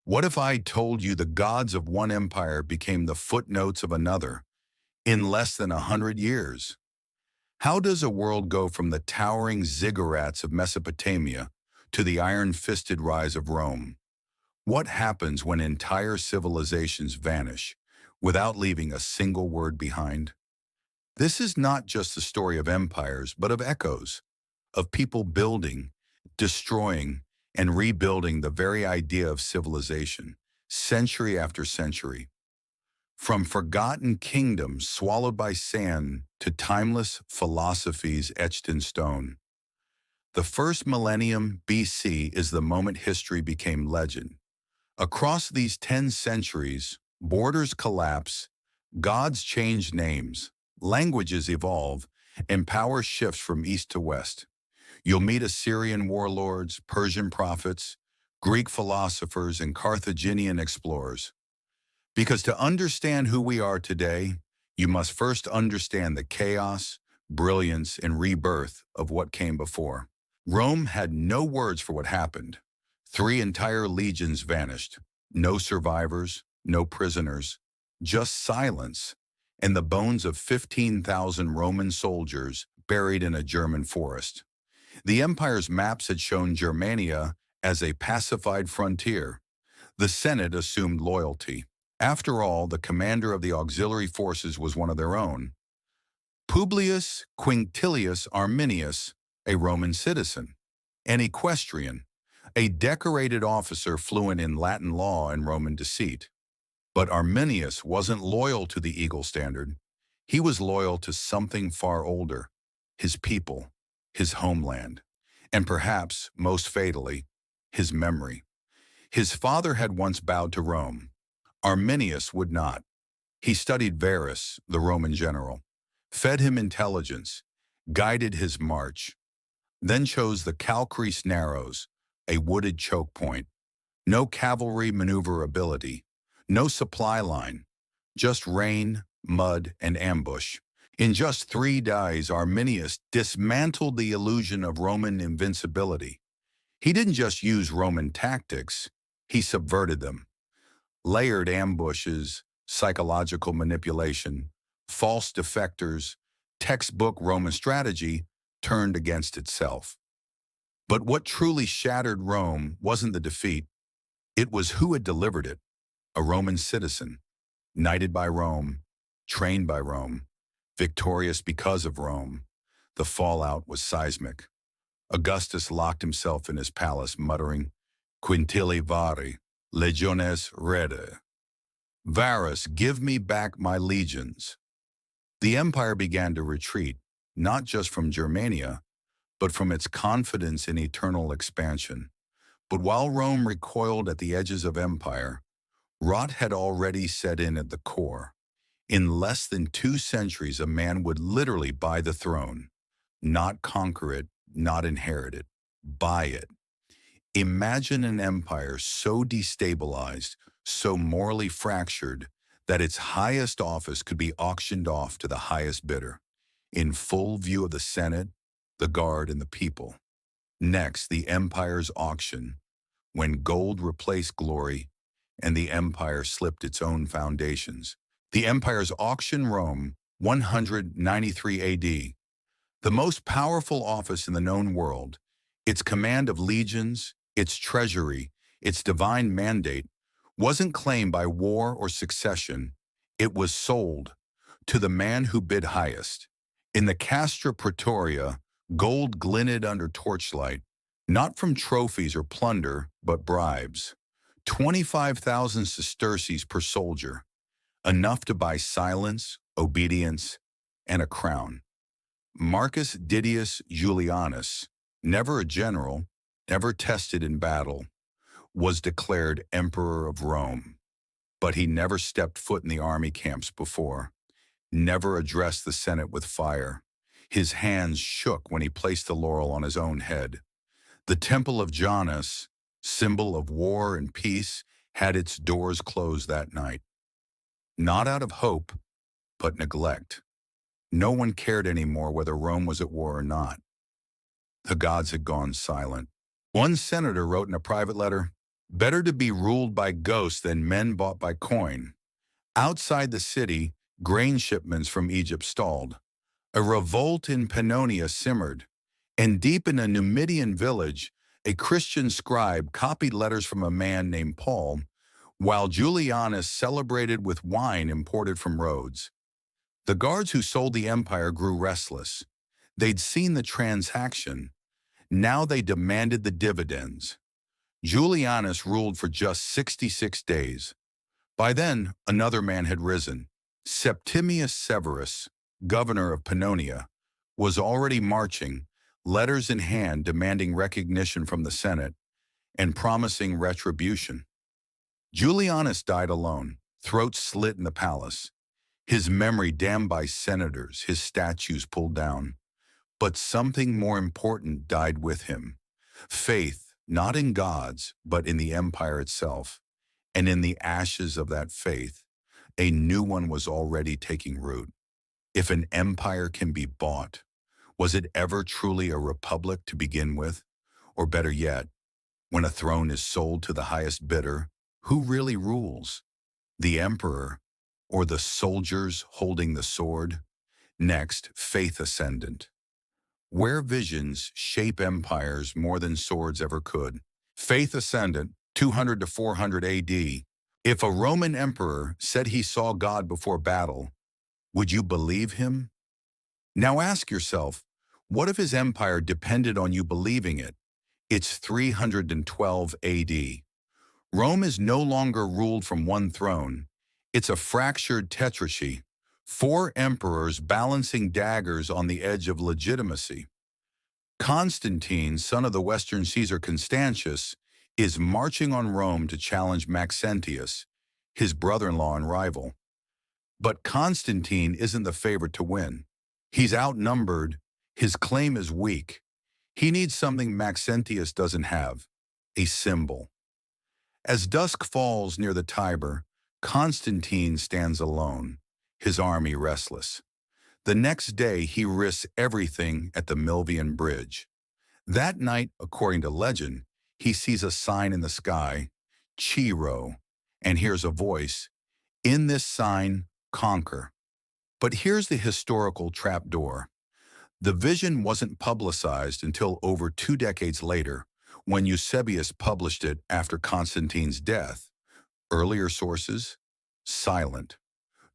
What if I told you the gods of one empire became the footnotes of another in less than 100 years? How does a world go from the towering ziggurats of Mesopotamia to the iron-fisted rise of Rome? What happens when entire civilizations vanish without leaving a single word behind? This is not just the story of empires, but of echoes, of people building, destroying, and rebuilding the very idea of civilization, century after century. From forgotten kingdoms swallowed by sand to timeless philosophies etched in stone. The first millennium BC is the moment history became legend. Across these 10 centuries, borders collapse, gods change names, languages evolve, and power shifts from east to west. You'll meet Assyrian warlords, Persian prophets, Greek philosophers, and Carthaginian explorers. Because to understand who we are today, you must first understand the chaos, brilliance, and rebirth of what came before. Rome had no words for what happened. 3 entire legions vanished. No survivors, no prisoners, just silence, and the bones of 15,000 Roman soldiers buried in a German forest. The empire's maps had shown Germania as a pacified frontier. The Senate assumed loyalty. After all, the commander of the auxiliary forces was one of their own. Publius Quinctilius Arminius, a Roman citizen, an equestrian, a decorated officer fluent in Latin law and Roman deceit. But Arminius wasn't loyal to the eagle standard. He was loyal to something far older, his people, his homeland, and perhaps, most fatally, his memory. His father had once bowed to Rome. Arminius would not. He studied Varus, the Roman general, fed him intelligence, guided his march, then chose the Calcareous Narrows, a wooded choke point. No cavalry maneuverability, no supply line, just rain, mud, and ambush. In just 3 days, Arminius dismantled the illusion of Roman invincibility. He didn't just use Roman tactics, he subverted them. Layered ambushes, psychological manipulation, false defectors, textbook Roman strategy turned against itself. But what truly shattered Rome wasn't the defeat, it was who had delivered it. A Roman citizen, knighted by Rome, trained by Rome, victorious because of Rome. The fallout was seismic. Augustus locked himself in his palace, muttering, "Quintili vari, legiones rede." Varus, give me back my legions. The empire began to retreat, not just from Germania, but from its confidence in eternal expansion. But while Rome recoiled at the edges of empire, rot had already set in at the core. In less than 2 centuries, a man would literally buy the throne, not conquer it, not inherit it, buy it. Imagine an empire so destabilized, so morally fractured, that its highest office could be auctioned off to the highest bidder, in full view of the Senate, the guard, and the people. Next, the empire's auction, when gold replaced glory and the empire slipped its own foundations. The empire's auction Rome, 193 AD, the most powerful office in the known world, its command of legions, its treasury, its divine mandate, wasn't claimed by war or succession. It was sold to the man who bid highest. In the Castra Praetoria, gold glinted under torchlight, not from trophies or plunder, but bribes. 25,000 sesterces per soldier, enough to buy silence, obedience, and a crown. Marcus Didius Julianus, never a general, never tested in battle, was declared Emperor of Rome. But he never stepped foot in the army camps before, never addressed the Senate with fire. His hands shook when he placed the laurel on his own head. The Temple of Janus, symbol of war and peace, had its doors closed that night. Not out of hope, but neglect. No one cared anymore whether Rome was at war or not. The gods had gone silent. One senator wrote in a private letter, Better to be ruled by ghosts than men bought by coin. Outside the city, grain shipments from Egypt stalled. A revolt in Pannonia simmered, and deep in a Numidian village, a Christian scribe copied letters from a man named Paul, while Julianus celebrated with wine imported from Rhodes. The guards who sold the empire grew restless. They'd seen the transaction. Now they demanded the dividends. Julianus ruled for just 66 days. By then, another man had risen. Septimius Severus, governor of Pannonia, was already marching, letters in hand demanding recognition from the Senate and promising retribution. Julianus died alone, throat slit in the palace, his memory damned by senators, his statues pulled down. But something more important died with him. Faith, not in gods, but in the empire itself. And in the ashes of that faith, a new one was already taking root. If an empire can be bought, was it ever truly a republic to begin with? Or better yet, when a throne is sold to the highest bidder, who really rules? The emperor or the soldiers holding the sword? Next, faith ascendant. Where visions shape empires more than swords ever could. Faith ascendant, 200 to 400 AD. If a Roman emperor said he saw God before battle, would you believe him? Now ask yourself, what if his empire depended on you believing it? It's 312 AD. Rome is no longer ruled from one throne. It's a fractured tetrarchy, 4 emperors balancing daggers on the edge of legitimacy. Constantine, son of the Western Caesar Constantius, is marching on Rome to challenge Maxentius, his brother-in-law and rival. But Constantine isn't the favorite to win. He's outnumbered, his claim is weak. He needs something Maxentius doesn't have, a symbol. As dusk falls near the Tiber, Constantine stands alone, his army restless. The next day he risks everything at the Milvian Bridge. That night, according to legend, he sees a sign in the sky, Chiro, and hears a voice, "In this sign, conquer." But here's the historical trapdoor. The vision wasn't publicized until over 2 decades later, when Eusebius published it after Constantine's death. Earlier sources? Silent.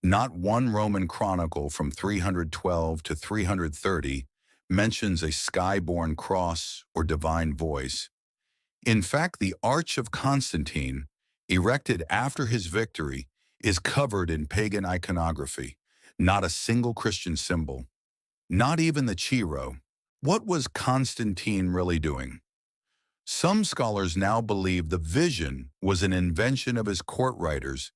Not one Roman chronicle from 312 to 330 mentions a sky-born cross or divine voice. In fact, the Arch of Constantine, erected after his victory, is covered in pagan iconography, not a single Christian symbol. Not even the Chiro. What was Constantine really doing? Some scholars now believe the vision was an invention of his court writers,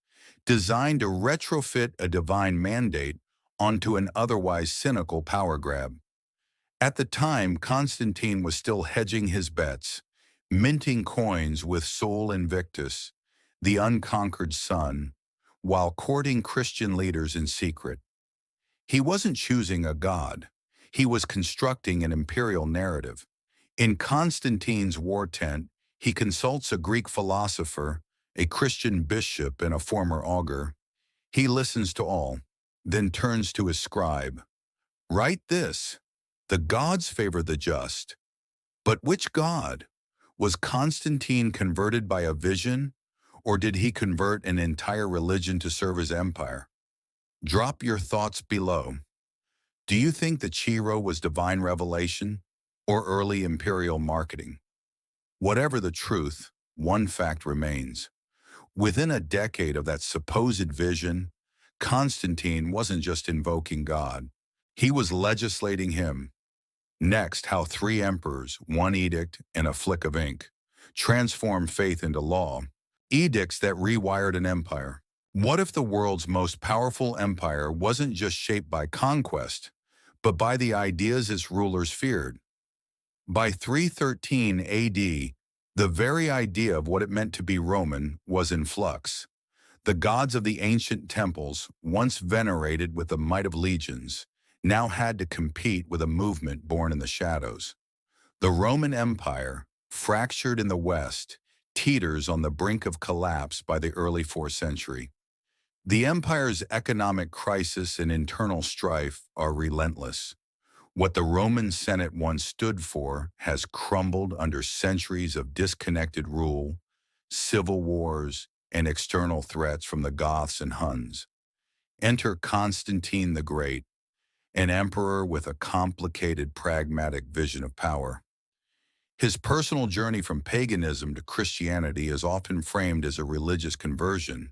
designed to retrofit a divine mandate onto an otherwise cynical power grab. At the time, Constantine was still hedging his bets, minting coins with Sol Invictus, the unconquered sun, while courting Christian leaders in secret. He wasn't choosing a god. He was constructing an imperial narrative. In Constantine's war tent, he consults a Greek philosopher, a Christian bishop, and a former augur. He listens to all, then turns to his scribe. "Write this: the gods favor the just." But which god? Was Constantine converted by a vision, or did he convert an entire religion to serve his empire? Drop your thoughts below. Do you think the Chiro was divine revelation or early imperial marketing? Whatever the truth, one fact remains. Within a decade of that supposed vision, Constantine wasn't just invoking God. He was legislating him. Next, how 3 emperors, 1 edict, and a flick of ink transformed faith into law. Edicts that rewired an empire. What if the world's most powerful empire wasn't just shaped by conquest, but by the ideas its rulers feared? By 313 AD, the very idea of what it meant to be Roman was in flux. The gods of the ancient temples, once venerated with the might of legions, now had to compete with a movement born in the shadows. The Roman Empire, fractured in the West, teeters on the brink of collapse by the early 4th century. The empire's economic crisis and internal strife are relentless. What the Roman Senate once stood for has crumbled under centuries of disconnected rule, civil wars, and external threats from the Goths and Huns. Enter Constantine the Great, an emperor with a complicated pragmatic vision of power. His personal journey from paganism to Christianity is often framed as a religious conversion,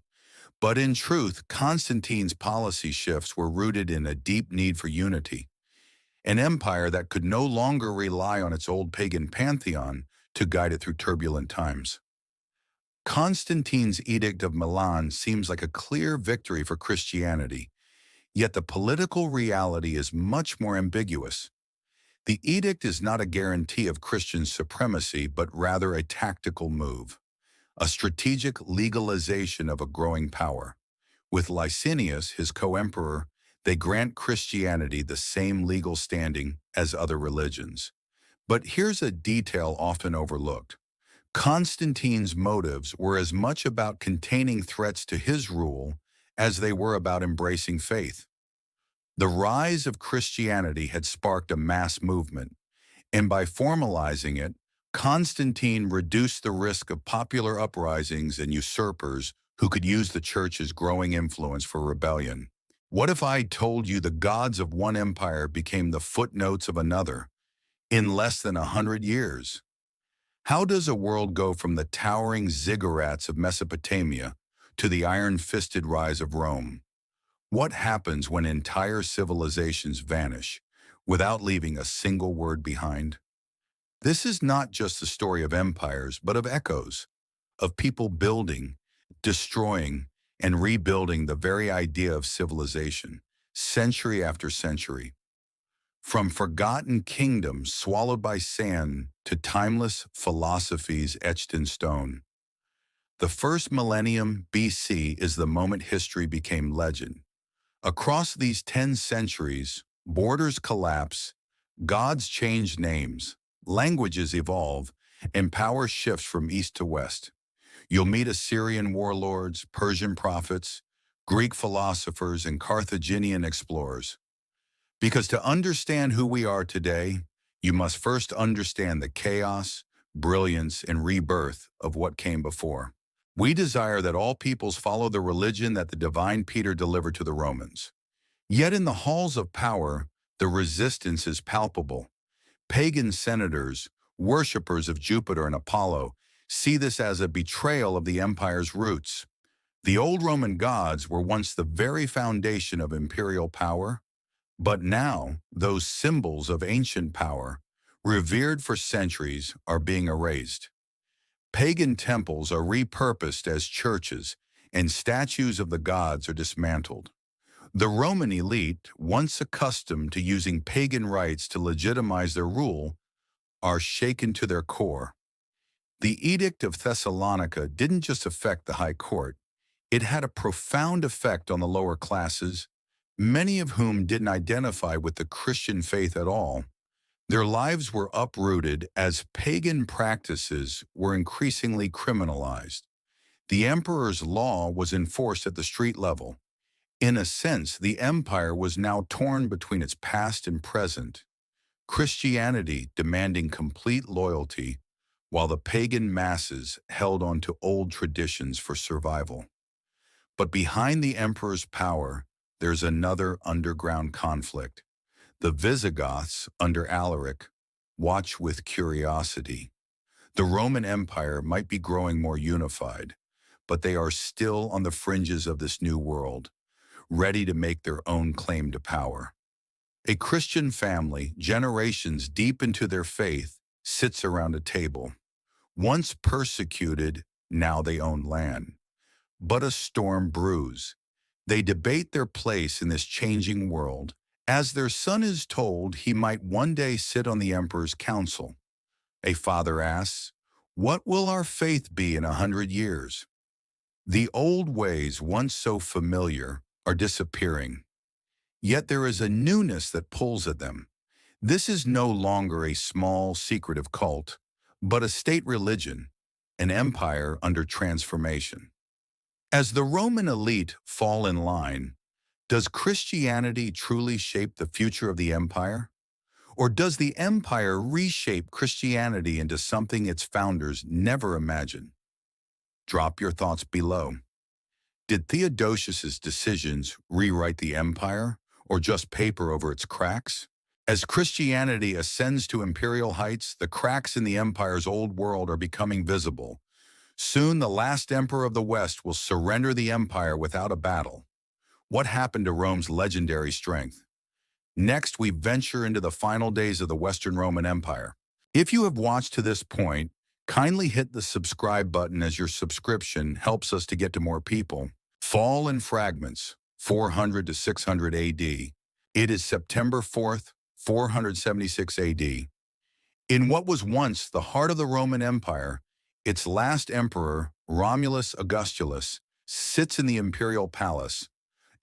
but in truth, Constantine's policy shifts were rooted in a deep need for unity, an empire that could no longer rely on its old pagan pantheon to guide it through turbulent times. Constantine's Edict of Milan seems like a clear victory for Christianity, yet the political reality is much more ambiguous. The edict is not a guarantee of Christian supremacy, but rather a tactical move, a strategic legalization of a growing power. With Licinius, his co-emperor, they grant Christianity the same legal standing as other religions. But here's a detail often overlooked. Constantine's motives were as much about containing threats to his rule as they were about embracing faith. The rise of Christianity had sparked a mass movement, and by formalizing it, Constantine reduced the risk of popular uprisings and usurpers who could use the church's growing influence for rebellion. What if I told you the gods of one empire became the footnotes of another in less than 100 years? How does a world go from the towering ziggurats of Mesopotamia to the iron-fisted rise of Rome? What happens when entire civilizations vanish without leaving a single word behind? This is not just the story of empires, but of echoes, of people building, destroying, and rebuilding the very idea of civilization, century after century. From forgotten kingdoms swallowed by sand to timeless philosophies etched in stone. The first millennium BC is the moment history became legend. Across these 10 centuries, borders collapse, gods change names, languages evolve, and power shifts from east to west. You'll meet Assyrian warlords, Persian prophets, Greek philosophers, and Carthaginian explorers. Because to understand who we are today, you must first understand the chaos, brilliance, and rebirth of what came before. We desire that all peoples follow the religion that the divine Peter delivered to the Romans. Yet in the halls of power, the resistance is palpable. Pagan senators, worshippers of Jupiter and Apollo, see this as a betrayal of the empire's roots. The old Roman gods were once the very foundation of imperial power, but now those symbols of ancient power, revered for centuries, are being erased. Pagan temples are repurposed as churches, and statues of the gods are dismantled. The Roman elite, once accustomed to using pagan rites to legitimize their rule, are shaken to their core. The Edict of Thessalonica didn't just affect the high court, it had a profound effect on the lower classes, many of whom didn't identify with the Christian faith at all. Their lives were uprooted as pagan practices were increasingly criminalized. The emperor's law was enforced at the street level. In a sense, the empire was now torn between its past and present, Christianity demanding complete loyalty, while the pagan masses held on to old traditions for survival. But behind the emperor's power, there's another underground conflict. The Visigoths, under Alaric, watch with curiosity. The Roman Empire might be growing more unified, but they are still on the fringes of this new world, ready to make their own claim to power. A Christian family, generations deep into their faith, sits around a table. Once persecuted, now they own land. But a storm brews. They debate their place in this changing world. As their son is told he might one day sit on the emperor's council. A father asks, "What will our faith be in 100 years?" The old ways, once so familiar, are disappearing. Yet there is a newness that pulls at them. This is no longer a small, secretive cult, but a state religion, an empire under transformation. As the Roman elite fall in line, does Christianity truly shape the future of the empire? Or does the empire reshape Christianity into something its founders never imagined? Drop your thoughts below. Did Theodosius's decisions rewrite the empire, or just paper over its cracks? As Christianity ascends to imperial heights, the cracks in the empire's old world are becoming visible. Soon the last emperor of the West will surrender the empire without a battle. What happened to Rome's legendary strength? Next, we venture into the final days of the Western Roman Empire. If you have watched to this point, kindly hit the subscribe button as your subscription helps us to get to more people. Fall in fragments, 400 to 600 AD. It is September 4th, 476 AD. In what was once the heart of the Roman Empire, its last emperor, Romulus Augustulus, sits in the imperial palace,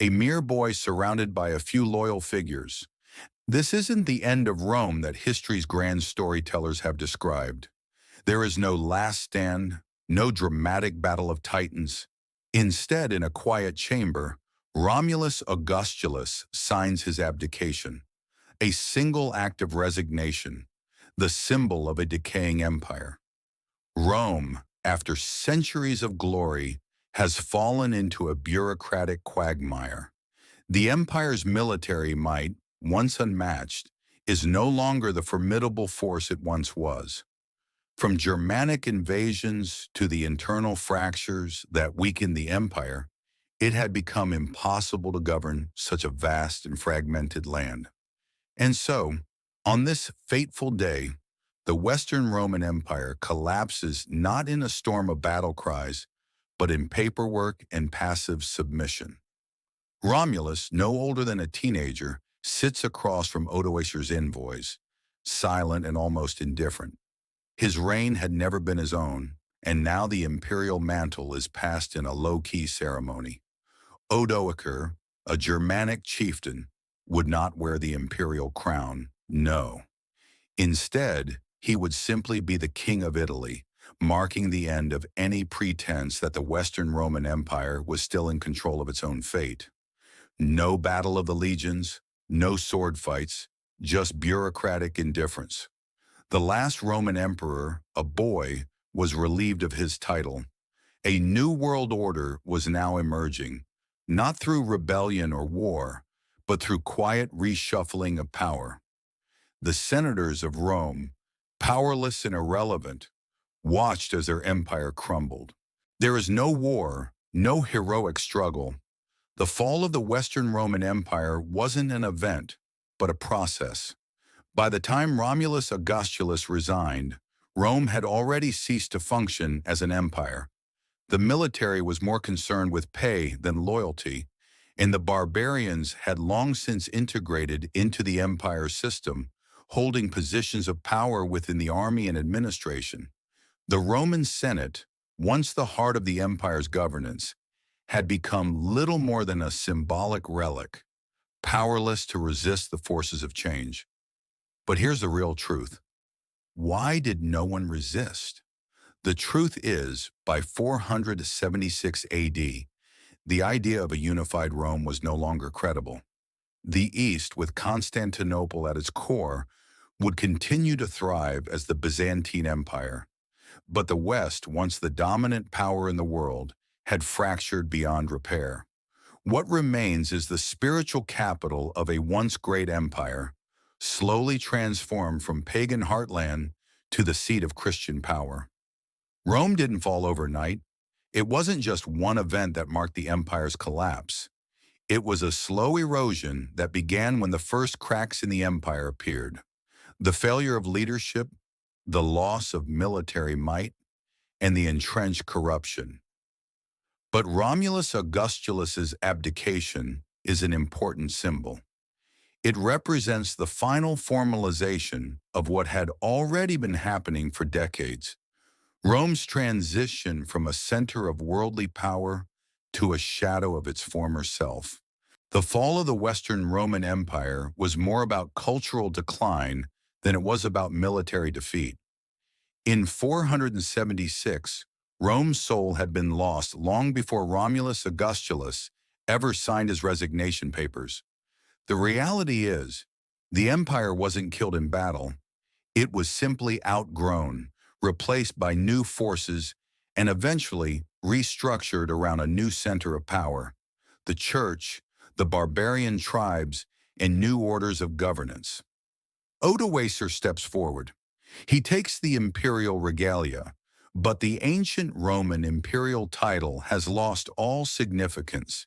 a mere boy surrounded by a few loyal figures. This isn't the end of Rome that history's grand storytellers have described. There is no last stand, no dramatic battle of titans. Instead, in a quiet chamber, Romulus Augustulus signs his abdication, a single act of resignation, the symbol of a decaying empire. Rome, after centuries of glory, has fallen into a bureaucratic quagmire. The empire's military might, once unmatched, is no longer the formidable force it once was. From Germanic invasions to the internal fractures that weakened the empire, it had become impossible to govern such a vast and fragmented land. And so, on this fateful day, the Western Roman Empire collapses not in a storm of battle cries, but in paperwork and passive submission. Romulus, no older than a teenager, sits across from Odoacer's envoys, silent and almost indifferent. His reign had never been his own, and now the imperial mantle is passed in a low-key ceremony. Odoacer, a Germanic chieftain, would not wear the imperial crown, no. Instead, he would simply be the king of Italy, marking the end of any pretense that the Western Roman Empire was still in control of its own fate. No battle of the legions, no sword fights, just bureaucratic indifference. The last Roman emperor, a boy, was relieved of his title. A new world order was now emerging, not through rebellion or war, but through quiet reshuffling of power. The senators of Rome, powerless and irrelevant, watched as their empire crumbled. There is no war, no heroic struggle. The fall of the Western Roman Empire wasn't an event, but a process. By the time Romulus Augustulus resigned, Rome had already ceased to function as an empire. The military was more concerned with pay than loyalty, and the barbarians had long since integrated into the empire's system, holding positions of power within the army and administration. The Roman Senate, once the heart of the empire's governance, had become little more than a symbolic relic, powerless to resist the forces of change. But here's the real truth. Why did no one resist? The truth is, by 476 AD, the idea of a unified Rome was no longer credible. The East, with Constantinople at its core, would continue to thrive as the Byzantine Empire. But the West, once the dominant power in the world, had fractured beyond repair. What remains is the spiritual capital of a once great empire, slowly transformed from pagan heartland to the seat of Christian power. Rome didn't fall overnight. It wasn't just one event that marked the empire's collapse. It was a slow erosion that began when the first cracks in the empire appeared. The failure of leadership, the loss of military might, and the entrenched corruption. But Romulus Augustulus's abdication is an important symbol. It represents the final formalization of what had already been happening for decades. Rome's transition from a center of worldly power to a shadow of its former self. The fall of the Western Roman Empire was more about cultural decline than it was about military defeat. In 476, Rome's soul had been lost long before Romulus Augustulus ever signed his resignation papers. The reality is, the empire wasn't killed in battle. It was simply outgrown, replaced by new forces, and eventually restructured around a new center of power: the church, the barbarian tribes, and new orders of governance. Odoacer steps forward. He takes the imperial regalia, but the ancient Roman imperial title has lost all significance.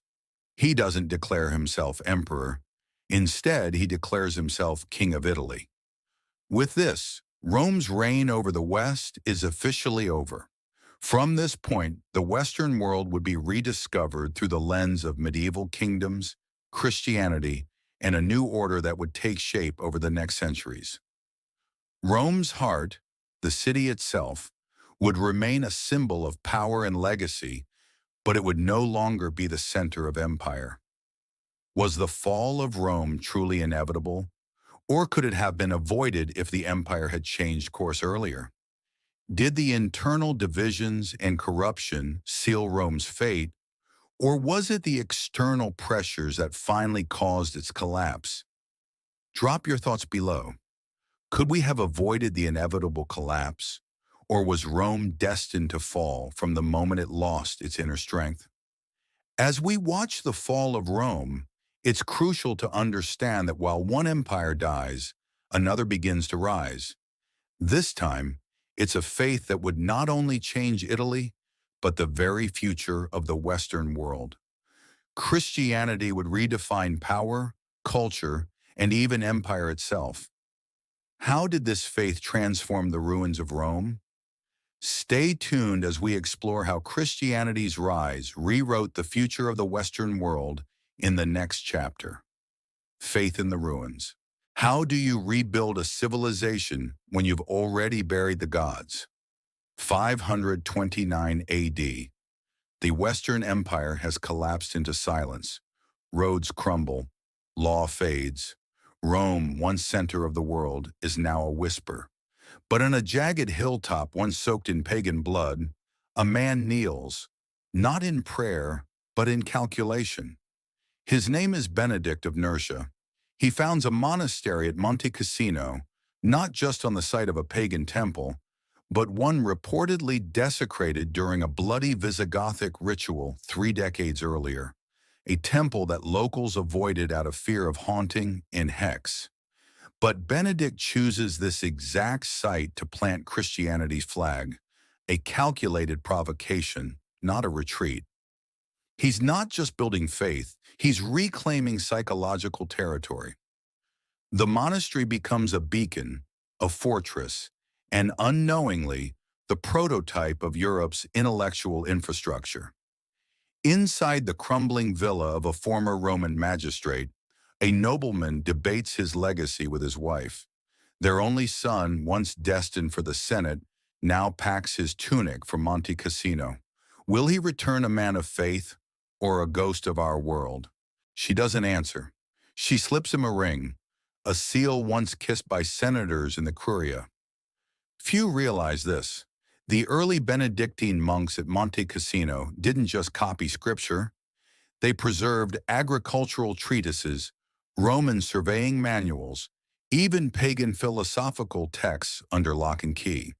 He doesn't declare himself emperor. Instead, he declares himself king of Italy. With this, Rome's reign over the West is officially over. From this point, the Western world would be rediscovered through the lens of medieval kingdoms, Christianity, and a new order that would take shape over the next centuries. Rome's heart, the city itself, would remain a symbol of power and legacy, but it would no longer be the center of empire. Was the fall of Rome truly inevitable, or could it have been avoided if the empire had changed course earlier? Did the internal divisions and corruption seal Rome's fate, or was it the external pressures that finally caused its collapse? Drop your thoughts below. Could we have avoided the inevitable collapse, or was Rome destined to fall from the moment it lost its inner strength? As we watch the fall of Rome, it's crucial to understand that while one empire dies, another begins to rise. This time, it's a faith that would not only change Italy, but the very future of the Western world. Christianity would redefine power, culture, and even empire itself. How did this faith transform the ruins of Rome? Stay tuned as we explore how Christianity's rise rewrote the future of the Western world in the next chapter. Faith in the ruins. How do you rebuild a civilization when you've already buried the gods? 529 AD. The Western Empire has collapsed into silence. Roads crumble. Law fades. Rome, once center of the world, is now a whisper. But on a jagged hilltop once soaked in pagan blood, a man kneels, not in prayer, but in calculation. His name is Benedict of Nursia. He founds a monastery at Monte Cassino, not just on the site of a pagan temple, but one reportedly desecrated during a bloody Visigothic ritual 3 decades earlier, a temple that locals avoided out of fear of haunting and hex. But Benedict chooses this exact site to plant Christianity's flag, a calculated provocation, not a retreat. He's not just building faith, he's reclaiming psychological territory. The monastery becomes a beacon, a fortress, and unknowingly, the prototype of Europe's intellectual infrastructure. Inside the crumbling villa of a former Roman magistrate, a nobleman debates his legacy with his wife. Their only son, once destined for the Senate, now packs his tunic for Monte Cassino. Will he return a man of faith or a ghost of our world? She doesn't answer. She slips him a ring, a seal once kissed by senators in the Curia. Few realize this. The early Benedictine monks at Monte Cassino didn't just copy scripture. They preserved agricultural treatises, Roman surveying manuals, even pagan philosophical texts under lock and key.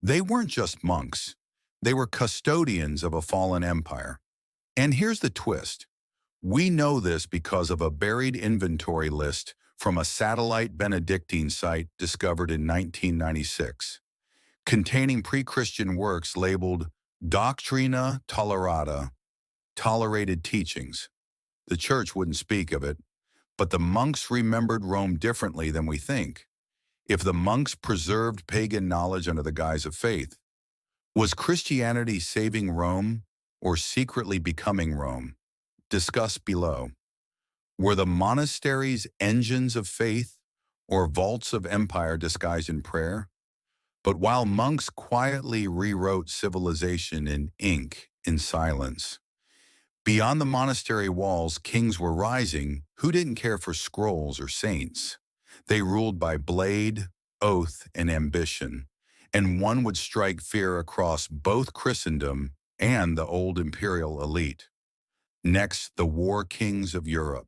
They weren't just monks. They were custodians of a fallen empire. And here's the twist. We know this because of a buried inventory list from a satellite Benedictine site discovered in 1996, containing pre-Christian works labeled Doctrina Tolerata, tolerated teachings. The church wouldn't speak of it, but the monks remembered Rome differently than we think. If the monks preserved pagan knowledge under the guise of faith, was Christianity saving Rome or secretly becoming Rome? Discuss below. Were the monasteries engines of faith or vaults of empire disguised in prayer? But while monks quietly rewrote civilization in ink, in silence, beyond the monastery walls, kings were rising who didn't care for scrolls or saints. They ruled by blade, oath, and ambition. and one would strike fear across both Christendom and the old imperial elite. Next, the war kings of Europe: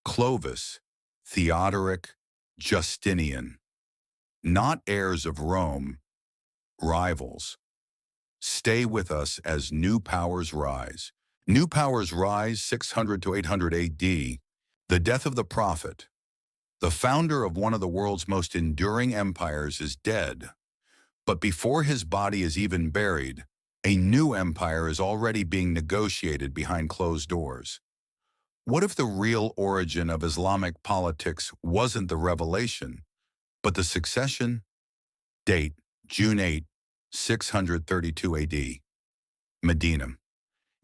Clovis, Theodoric, Justinian. Not heirs of Rome, rivals. Stay with us as new powers rise. New powers rise 600 to 800 AD. The death of the prophet. The founder of one of the world's most enduring empires is dead. But before his body is even buried, a new empire is already being negotiated behind closed doors. What if the real origin of Islamic politics wasn't the revelation, but the succession? Date: June 8, 632 AD. Medina.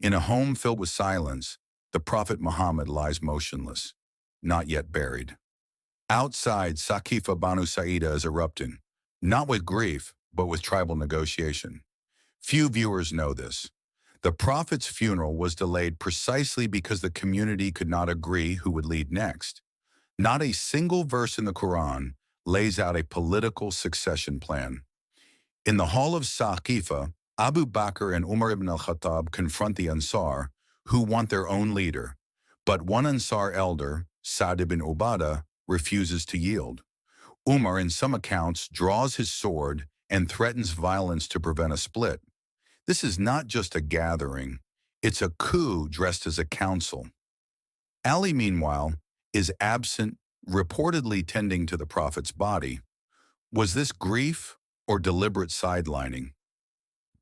In a home filled with silence, the Prophet Muhammad lies motionless, not yet buried. Outside, Saqifa Banu Sa'idah is erupting, not with grief, but with tribal negotiation. Few viewers know this. The Prophet's funeral was delayed precisely because the community could not agree who would lead next. Not a single verse in the Quran lays out a political succession plan. In the hall of Saqifa, Abu Bakr and Umar ibn al-Khattab confront the Ansar, who want their own leader. But one Ansar elder, Sa'd ibn Ubadah, refuses to yield. Umar, in some accounts, draws his sword and threatens violence to prevent a split. This is not just a gathering, it's a coup dressed as a council. Ali, meanwhile, is absent, reportedly tending to the Prophet's body. Was this grief or deliberate sidelining?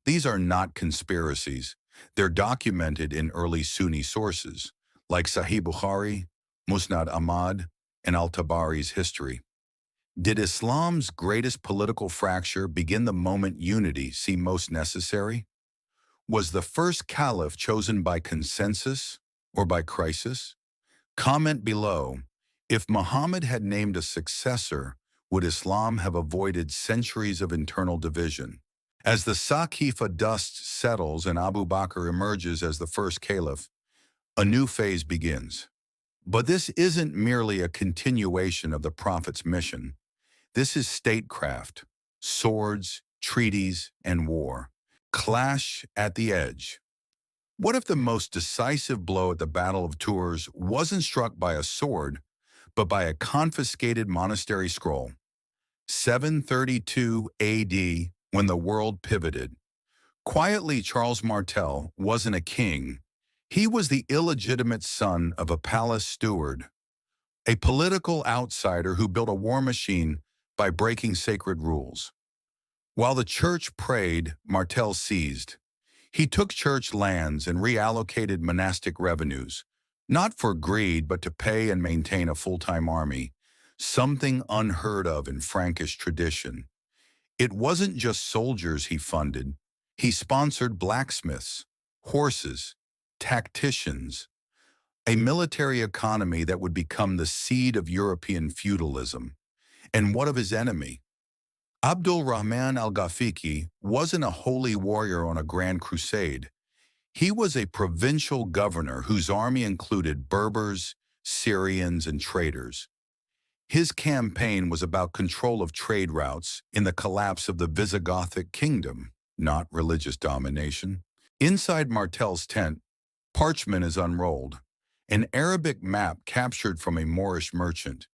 These are not conspiracies. They're documented in early Sunni sources, like Sahih Bukhari, Musnad Ahmad, and Al-Tabari's history. Did Islam's greatest political fracture begin the moment unity seemed most necessary? Was the first caliph chosen by consensus or by crisis? Comment below. If Muhammad had named a successor, would Islam have avoided centuries of internal division? As the Saqifa dust settles and Abu Bakr emerges as the first caliph, a new phase begins. But this isn't merely a continuation of the Prophet's mission. This is statecraft, swords, treaties, and war. Clash at the edge. What if the most decisive blow at the Battle of Tours wasn't struck by a sword, but by a confiscated monastery scroll? 732 AD, when the world pivoted. Quietly, Charles Martel wasn't a king. He was the illegitimate son of a palace steward, a political outsider who built a war machine by breaking sacred rules. While the church prayed, Martel seized. He took church lands and reallocated monastic revenues, not for greed, but to pay and maintain a full-time army, something unheard of in Frankish tradition. It wasn't just soldiers he funded. He sponsored blacksmiths, horses, tacticians, a military economy that would become the seed of European feudalism. And what of his enemy? Abdul Rahman al-Ghafiqi wasn't a holy warrior on a grand crusade. He was a provincial governor whose army included Berbers, Syrians, and traders. His campaign was about control of trade routes in the collapse of the Visigothic kingdom, not religious domination. Inside Martel's tent, parchment is unrolled, an Arabic map captured from a Moorish merchant.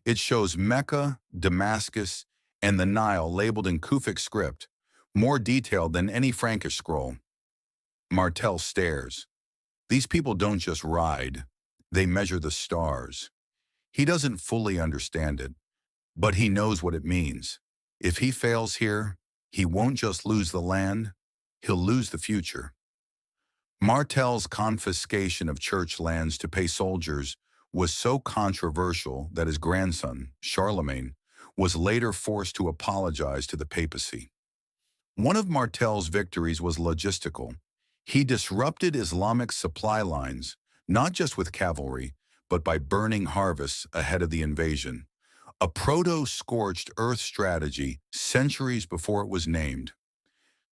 It shows Mecca, Damascus, and the Nile labeled in Kufic script, more detailed than any Frankish scroll. Martel stares. These people don't just ride, they measure the stars. He doesn't fully understand it, but he knows what it means. If he fails here, he won't just lose the land, he'll lose the future. Martel's confiscation of church lands to pay soldiers was so controversial that his grandson, Charlemagne, was later forced to apologize to the papacy. One of Martel's victories was logistical. He disrupted Islamic supply lines, not just with cavalry, but by burning harvests ahead of the invasion, a proto-scorched earth strategy centuries before it was named.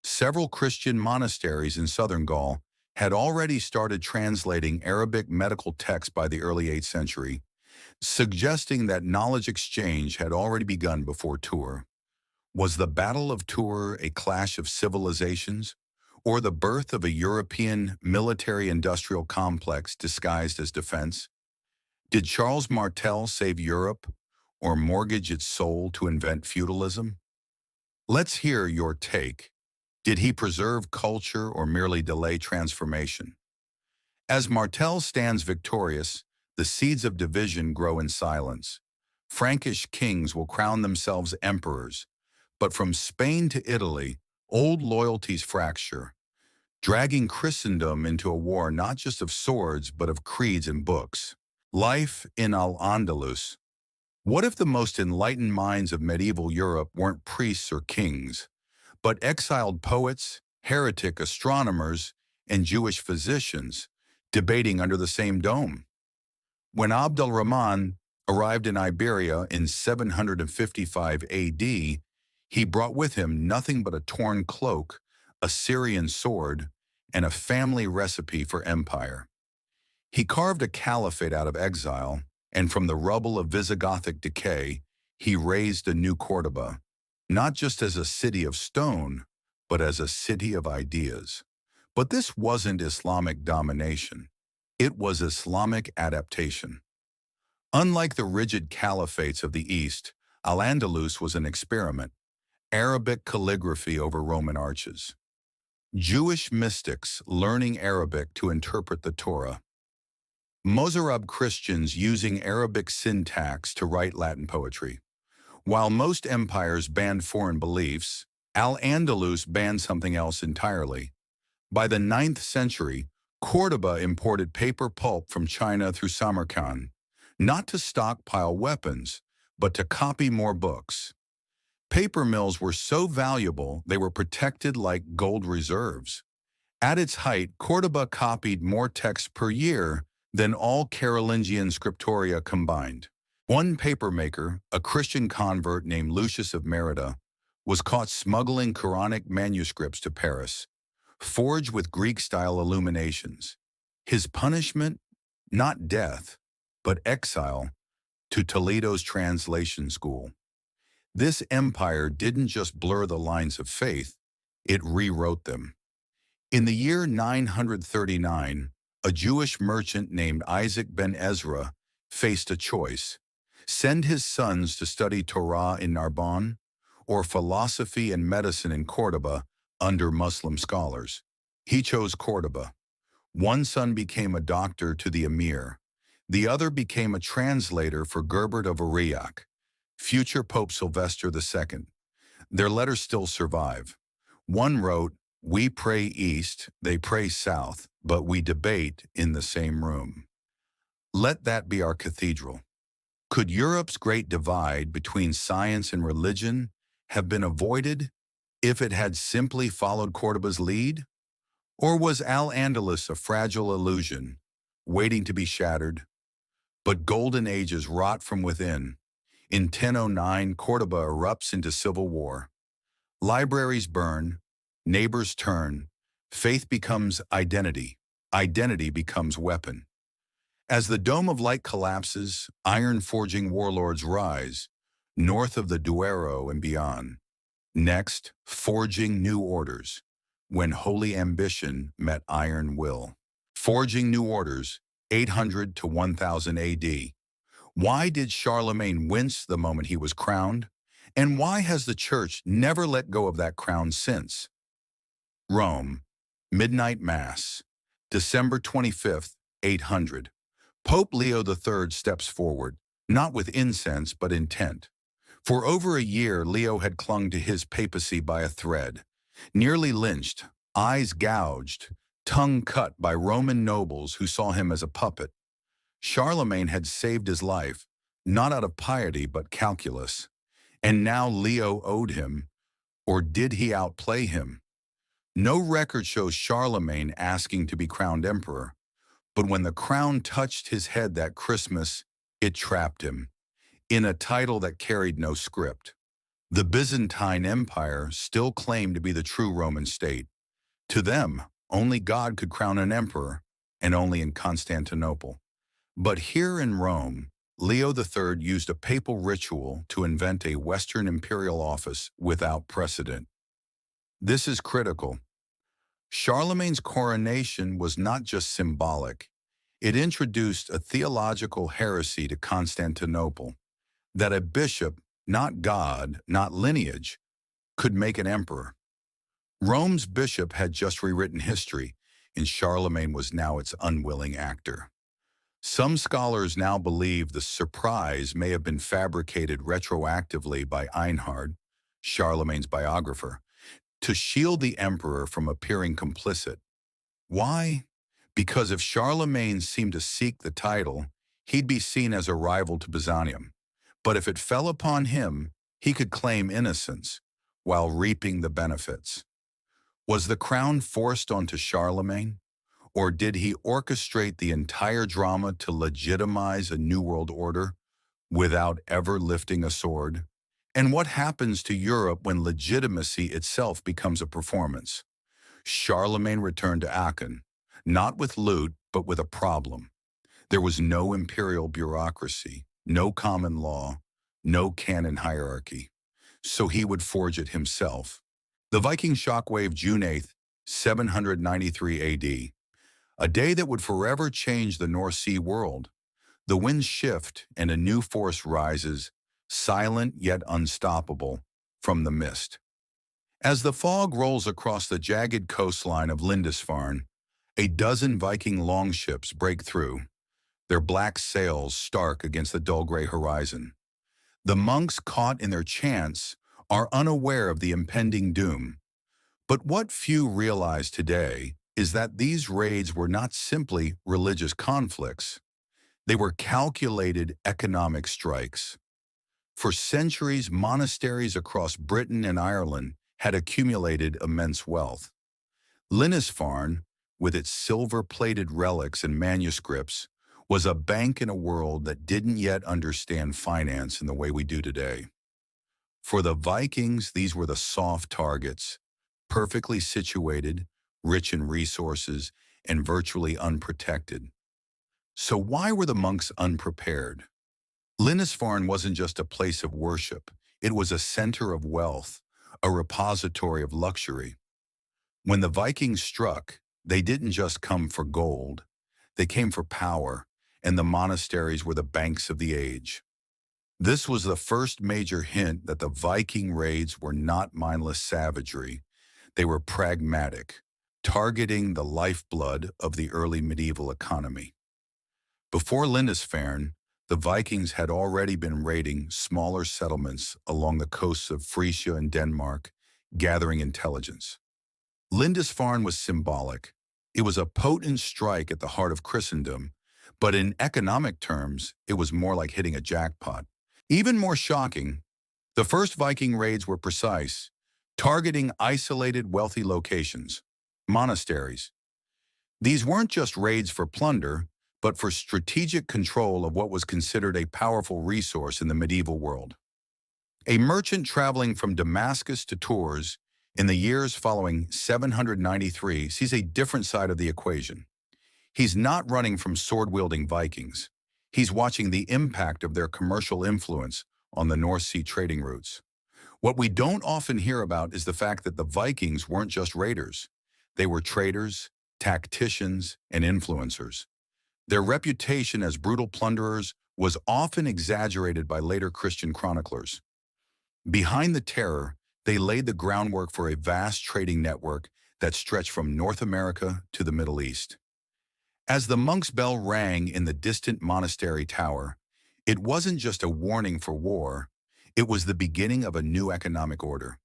Several Christian monasteries in southern Gaul had already started translating Arabic medical texts by the early 8th century, suggesting that knowledge exchange had already begun before Tours. Was the Battle of Tours a clash of civilizations, or the birth of a European military-industrial complex disguised as defense? Did Charles Martel save Europe, or mortgage its soul to invent feudalism? Let's hear your take. Did he preserve culture or merely delay transformation? As Martel stands victorious, the seeds of division grow in silence. Frankish kings will crown themselves emperors, but from Spain to Italy, old loyalties fracture, dragging Christendom into a war not just of swords but of creeds and books. Life in Al-Andalus. What if the most enlightened minds of medieval Europe weren't priests or kings, but exiled poets, heretic astronomers, and Jewish physicians, debating under the same dome? When Abd al-Rahman arrived in Iberia in 755 AD, he brought with him nothing but a torn cloak, a Syrian sword, and a family recipe for empire. He carved a caliphate out of exile, and from the rubble of Visigothic decay, he raised a new Cordoba, not just as a city of stone, but as a city of ideas. But this wasn't Islamic domination. It was Islamic adaptation. Unlike the rigid caliphates of the East, Al-Andalus was an experiment, Arabic calligraphy over Roman arches. Jewish mystics learning Arabic to interpret the Torah. Mozarab Christians using Arabic syntax to write Latin poetry. While most empires banned foreign beliefs, Al-Andalus banned something else entirely. By the 9th century, Cordoba imported paper pulp from China through Samarkand, not to stockpile weapons, but to copy more books. Paper mills were so valuable they were protected like gold reserves. At its height, Cordoba copied more texts per year than all Carolingian scriptoria combined. One papermaker, a Christian convert named Lucius of Merida, was caught smuggling Quranic manuscripts to Paris, forged with Greek-style illuminations. His punishment? Not death, but exile to Toledo's translation school. This empire didn't just blur the lines of faith, it rewrote them. In the year 939, a Jewish merchant named Isaac ben Ezra faced a choice: send his sons to study Torah in Narbonne, or philosophy and medicine in Cordoba under Muslim scholars. He chose Cordoba. One son became a doctor to the emir. The other became a translator for Gerbert of Aurillac, future Pope Sylvester II. Their letters still survive. One wrote, "We pray east, they pray south, but we debate in the same room." Let that be our cathedral. Could Europe's great divide between science and religion have been avoided if it had simply followed Cordoba's lead? Or was Al-Andalus a fragile illusion, waiting to be shattered? But golden ages rot from within. In 1009, Cordoba erupts into civil war. Libraries burn, neighbors turn, faith becomes identity, identity becomes weapon. As the Dome of Light collapses, iron-forging warlords rise, north of the Duero and beyond. Next, forging new orders, when holy ambition met iron will. Forging new orders, 800 to 1000 AD. Why did Charlemagne wince the moment he was crowned? And why has the Church never let go of that crown since? Rome, Midnight Mass, December 25th, 800. Pope Leo III steps forward, not with incense but intent. For over a year, Leo had clung to his papacy by a thread, nearly lynched, eyes gouged, tongue cut by Roman nobles who saw him as a puppet. Charlemagne had saved his life, not out of piety but calculus. And now Leo owed him, or did he outplay him? No record shows Charlemagne asking to be crowned emperor, but when the crown touched his head that Christmas, it trapped him, in a title that carried no script. The Byzantine Empire still claimed to be the true Roman state. To them, only God could crown an emperor, and only in Constantinople. But here in Rome, Leo III used a papal ritual to invent a Western imperial office without precedent. This is critical. Charlemagne's coronation was not just symbolic. It introduced a theological heresy to Constantinople, that a bishop, not God, not lineage, could make an emperor. Rome's bishop had just rewritten history, and Charlemagne was now its unwilling actor. Some scholars now believe the surprise may have been fabricated retroactively by Einhard, Charlemagne's biographer, to shield the emperor from appearing complicit. Why? Because if Charlemagne seemed to seek the title, he'd be seen as a rival to Byzantium. But if it fell upon him, he could claim innocence while reaping the benefits. Was the crown forced onto Charlemagne? Or did he orchestrate the entire drama to legitimize a new world order without ever lifting a sword? And what happens to Europe when legitimacy itself becomes a performance? Charlemagne returned to Aachen, not with loot, but with a problem. There was no imperial bureaucracy, no common law, no canon hierarchy. So he would forge it himself. The Viking shockwave, June 8th, 793 AD. A day that would forever change the North Sea world. The winds shift and a new force rises, silent yet unstoppable, from the mist. As the fog rolls across the jagged coastline of Lindisfarne, a dozen Viking longships break through, their black sails stark against the dull gray horizon. The monks caught in their chance are unaware of the impending doom. But what few realize today is that these raids were not simply religious conflicts. They were calculated economic strikes. For centuries, monasteries across Britain and Ireland had accumulated immense wealth. Lindisfarne, with its silver-plated relics and manuscripts, was a bank in a world that didn't yet understand finance in the way we do today. For the Vikings, these were the soft targets, perfectly situated, rich in resources, and virtually unprotected. So why were the monks unprepared? Lindisfarne wasn't just a place of worship. It was a center of wealth, a repository of luxury. When the Vikings struck, they didn't just come for gold. They came for power, and the monasteries were the banks of the age. This was the first major hint that the Viking raids were not mindless savagery. They were pragmatic, targeting the lifeblood of the early medieval economy. Before Lindisfarne, the Vikings had already been raiding smaller settlements along the coasts of Frisia and Denmark, gathering intelligence. Lindisfarne was symbolic. It was a potent strike at the heart of Christendom, but in economic terms, it was more like hitting a jackpot. Even more shocking, the first Viking raids were precise, targeting isolated wealthy locations, monasteries. These weren't just raids for plunder, but for strategic control of what was considered a powerful resource in the medieval world. A merchant traveling from Damascus to Tours in the years following 793 sees a different side of the equation. He's not running from sword-wielding Vikings. He's watching the impact of their commercial influence on the North Sea trading routes. What we don't often hear about is the fact that the Vikings weren't just raiders. They were traders, tacticians, and influencers. Their reputation as brutal plunderers was often exaggerated by later Christian chroniclers. Behind the terror, they laid the groundwork for a vast trading network that stretched from North America to the Middle East. As the monk's bell rang in the distant monastery tower, it wasn't just a warning for war, it was the beginning of a new economic order.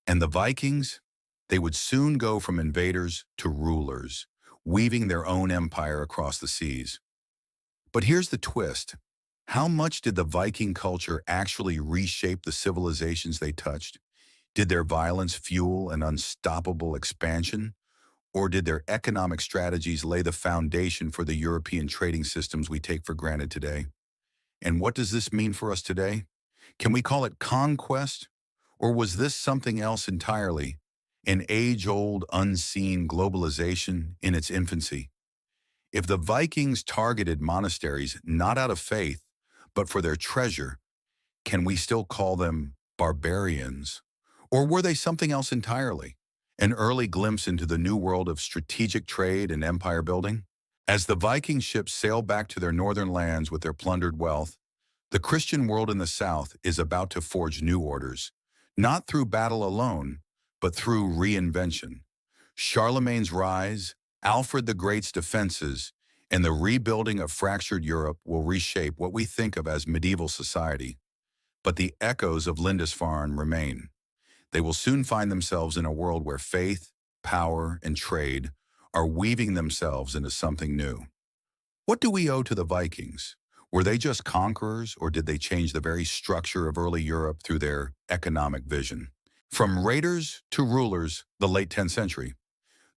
And the Vikings, they would soon go from invaders to rulers, weaving their own empire across the seas. But here's the twist. How much did the Viking culture actually reshape the civilizations they touched? Did their violence fuel an unstoppable expansion? Or did their economic strategies lay the foundation for the European trading systems we take for granted today? And what does this mean for us today? Can we call it conquest? Or was this something else entirely? An age-old, unseen globalization in its infancy? If the Vikings targeted monasteries not out of faith, but for their treasure, can we still call them barbarians? Or were they something else entirely? An early glimpse into the new world of strategic trade and empire building? As the Viking ships sail back to their northern lands with their plundered wealth, the Christian world in the south is about to forge new orders, not through battle alone, but through reinvention. Charlemagne's rise, Alfred the Great's defenses, and the rebuilding of fractured Europe will reshape what we think of as medieval society. But the echoes of Lindisfarne remain. They will soon find themselves in a world where faith, power, and trade are weaving themselves into something new. What do we owe to the Vikings? Were they just conquerors, or did they change the very structure of early Europe through their economic vision? From raiders to rulers, the late 10th century.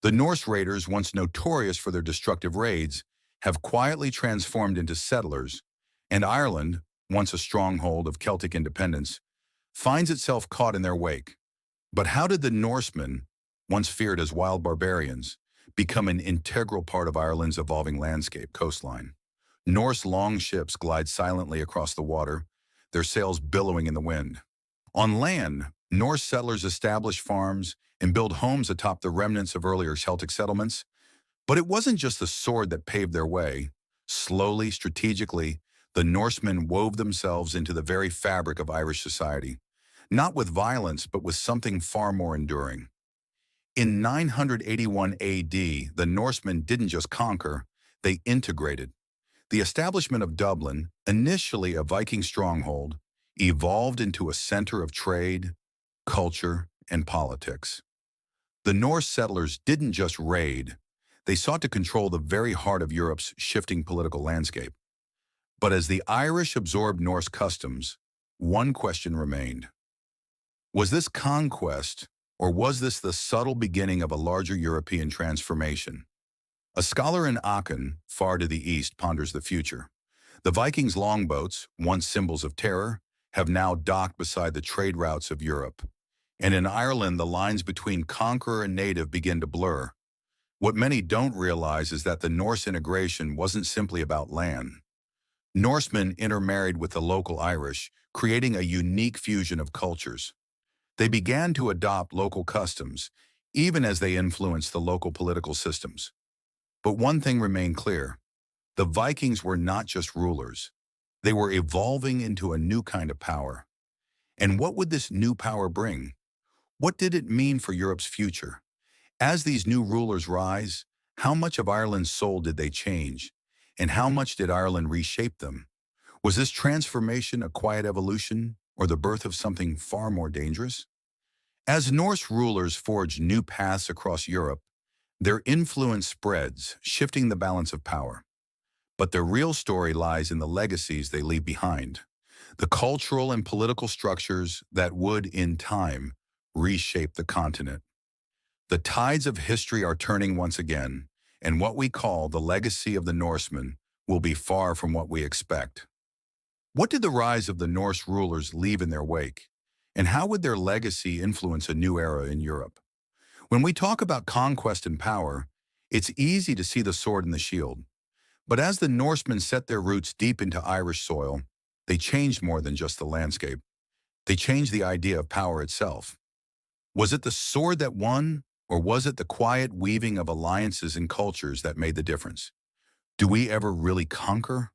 The Norse raiders, once notorious for their destructive raids, have quietly transformed into settlers, and Ireland, once a stronghold of Celtic independence, finds itself caught in their wake. But how did the Norsemen, once feared as wild barbarians, become an integral part of Ireland's evolving landscape coastline? Norse longships glide silently across the water, their sails billowing in the wind. On land, Norse settlers establish farms and build homes atop the remnants of earlier Celtic settlements. But it wasn't just the sword that paved their way. Slowly, strategically, the Norsemen wove themselves into the very fabric of Irish society, not with violence, but with something far more enduring. In 981 AD, the Norsemen didn't just conquer, they integrated. The establishment of Dublin, initially a Viking stronghold, evolved into a center of trade, culture, and politics. The Norse settlers didn't just raid, they sought to control the very heart of Europe's shifting political landscape. But as the Irish absorbed Norse customs, one question remained. Was this conquest, or was this the subtle beginning of a larger European transformation? A scholar in Aachen, far to the east, ponders the future. The Vikings' longboats, once symbols of terror, have now docked beside the trade routes of Europe. And in Ireland, the lines between conqueror and native begin to blur. What many don't realize is that the Norse integration wasn't simply about land. Norsemen intermarried with the local Irish, creating a unique fusion of cultures. They began to adopt local customs, even as they influenced the local political systems. But one thing remained clear. The Vikings were not just rulers. They were evolving into a new kind of power. And what would this new power bring? What did it mean for Europe's future? As these new rulers rise, how much of Ireland's soul did they change? And how much did Ireland reshape them? Was this transformation a quiet evolution, or the birth of something far more dangerous? As Norse rulers forged new paths across Europe, their influence spreads, shifting the balance of power. But the real story lies in the legacies they leave behind, the cultural and political structures that would, in time, reshape the continent. The tides of history are turning once again, and what we call the legacy of the Norsemen will be far from what we expect. What did the rise of the Norse rulers leave in their wake? And how would their legacy influence a new era in Europe? When we talk about conquest and power, it's easy to see the sword and the shield. But as the Norsemen set their roots deep into Irish soil, they changed more than just the landscape. They changed the idea of power itself. Was it the sword that won, or was it the quiet weaving of alliances and cultures that made the difference? Do we ever really conquer?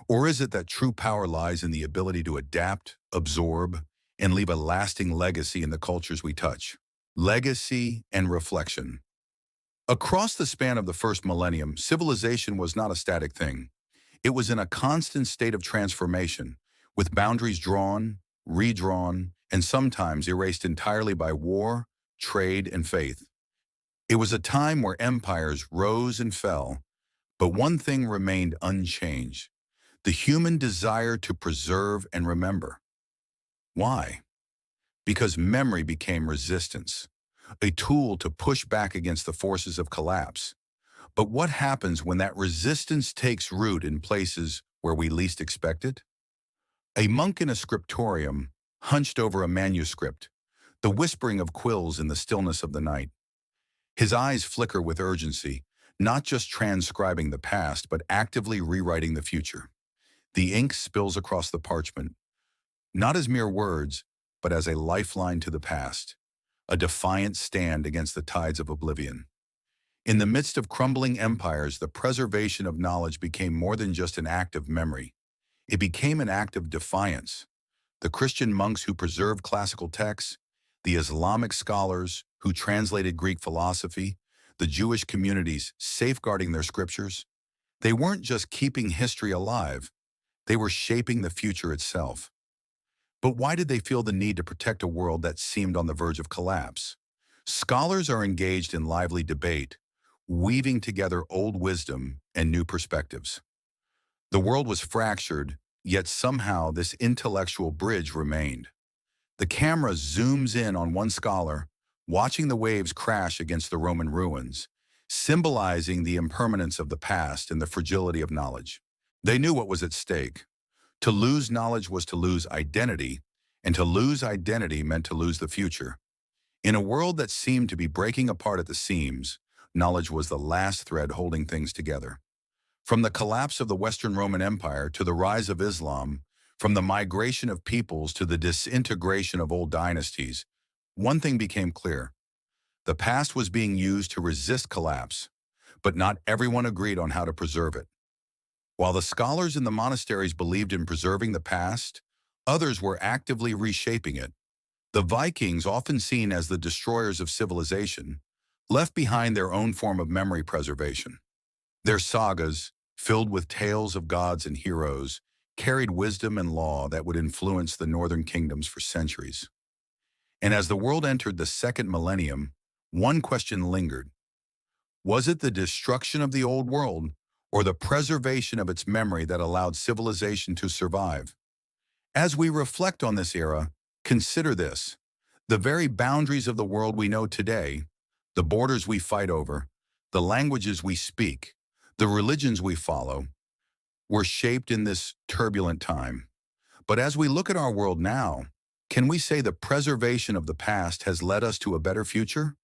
Or is it that true power lies in the ability to adapt, absorb, and leave a lasting legacy in the cultures we touch? Legacy and reflection. Across the span of the first millennium, civilization was not a static thing. It was in a constant state of transformation, with boundaries drawn, redrawn, and sometimes erased entirely by war, trade, and faith. It was a time where empires rose and fell, but one thing remained unchanged: the human desire to preserve and remember. Why? Because memory became resistance, a tool to push back against the forces of collapse. But what happens when that resistance takes root in places where we least expect it? A monk in a scriptorium, hunched over a manuscript, the whispering of quills in the stillness of the night. His eyes flicker with urgency, not just transcribing the past, but actively rewriting the future. The ink spills across the parchment, not as mere words, but as a lifeline to the past, a defiant stand against the tides of oblivion. In the midst of crumbling empires, the preservation of knowledge became more than just an act of memory. It became an act of defiance. The Christian monks who preserved classical texts, the Islamic scholars who translated Greek philosophy, the Jewish communities safeguarding their scriptures, they weren't just keeping history alive, they were shaping the future itself. But why did they feel the need to protect a world that seemed on the verge of collapse? Scholars are engaged in lively debate, weaving together old wisdom and new perspectives. The world was fractured, yet somehow this intellectual bridge remained. The camera zooms in on one scholar, watching the waves crash against the Roman ruins, symbolizing the impermanence of the past and the fragility of knowledge. They knew what was at stake. To lose knowledge was to lose identity, and to lose identity meant to lose the future. In a world that seemed to be breaking apart at the seams, knowledge was the last thread holding things together. From the collapse of the Western Roman Empire to the rise of Islam, from the migration of peoples to the disintegration of old dynasties, one thing became clear. The past was being used to resist collapse, but not everyone agreed on how to preserve it. While the scholars in the monasteries believed in preserving the past, others were actively reshaping it. The Vikings, often seen as the destroyers of civilization, left behind their own form of memory preservation. Their sagas, filled with tales of gods and heroes, carried wisdom and law that would influence the northern kingdoms for centuries. And as the world entered the second millennium, one question lingered. Was it the destruction of the old world, or the preservation of its memory that allowed civilization to survive? As we reflect on this era, consider this. The very boundaries of the world we know today, the borders we fight over, the languages we speak, the religions we follow, were shaped in this turbulent time. But as we look at our world now, can we say the preservation of the past has led us to a better future?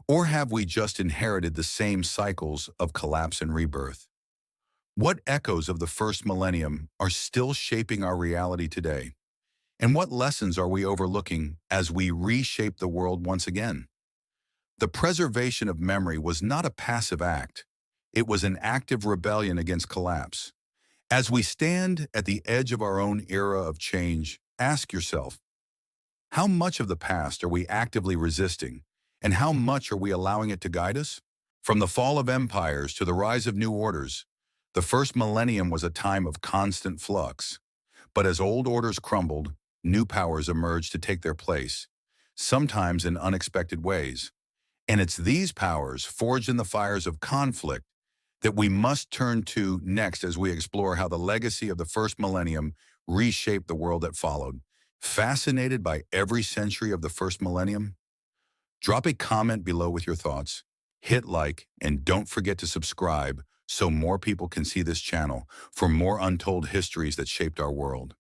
Or have we just inherited the same cycles of collapse and rebirth? What echoes of the first millennium are still shaping our reality today? And what lessons are we overlooking as we reshape the world once again? The preservation of memory was not a passive act. It was an active rebellion against collapse. As we stand at the edge of our own era of change, ask yourself, how much of the past are we actively resisting, and how much are we allowing it to guide us? From the fall of empires to the rise of new orders, the first millennium was a time of constant flux. But as old orders crumbled, new powers emerged to take their place, sometimes in unexpected ways. And it's these powers, forged in the fires of conflict, that we must turn to next as we explore how the legacy of the first millennium reshaped the world that followed. Fascinated by every century of the first millennium? Drop a comment below with your thoughts, hit like, and don't forget to subscribe so more people can see this channel for more untold histories that shaped our world.